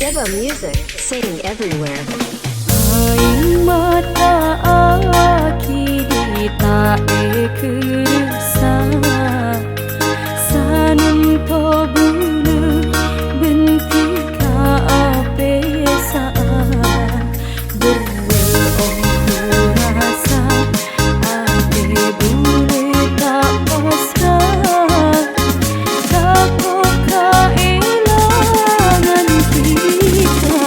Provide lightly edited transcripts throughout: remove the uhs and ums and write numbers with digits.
Deba music, sing everywhere. Aing mata aki di tae kerusa sanun to bulu benti ka apesa berong rasa ate bulu tak pasrah Takok kaelangan kita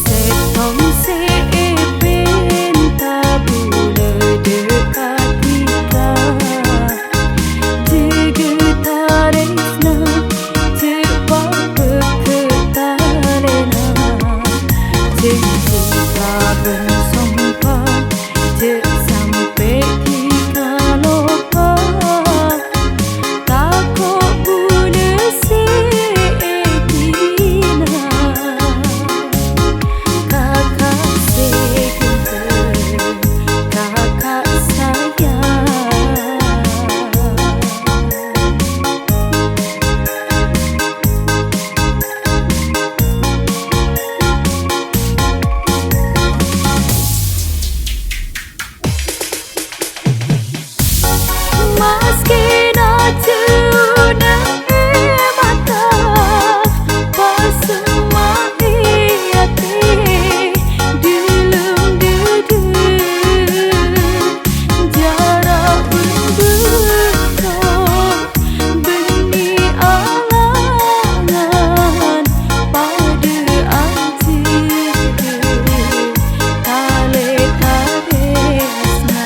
setong sepen tabula dekat kita digetar resna cepat berketalena cinta bersumpah cek sampai kita lupa Takok guna seetina kakak sekinta kakak sayang Maski natuna mata pasma hati dilum dudu jarak berbuka benih alangan pada anti tale taresna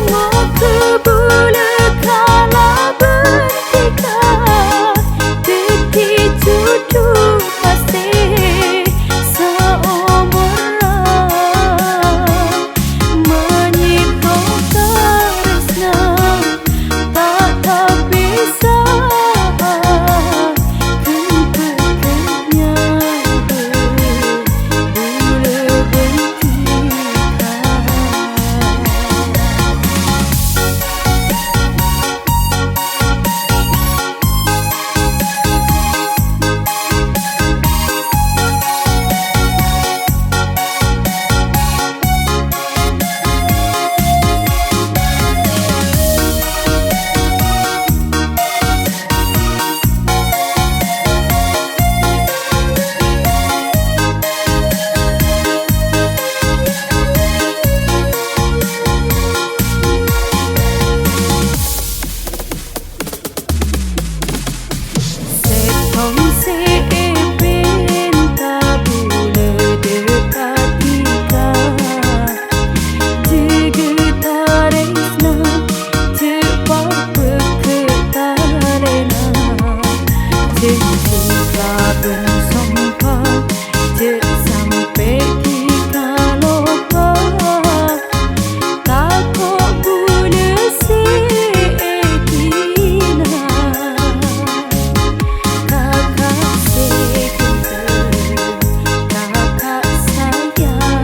mau kebula kala bertika deki cucu pasti seumuran menyibuk resna tak bisa kempeknya bula bentika setong sepen tabula dekat kita digetar resna cepat berketalena cinta bersumpah cek sampai kita lupa Takok guna seetina kakak sekinta kakak sayang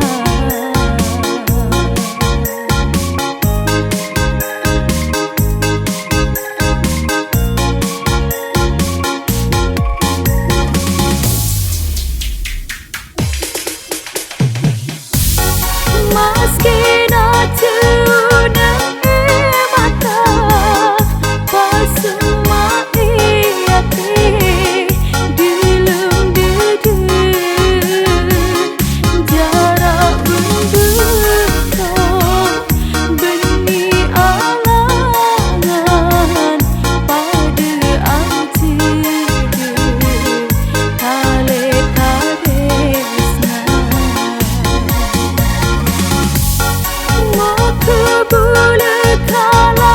Maski natuna mata pasma hati dilum dudu jarak berbuka benih alangan pada anti tale taresna mau kebula kala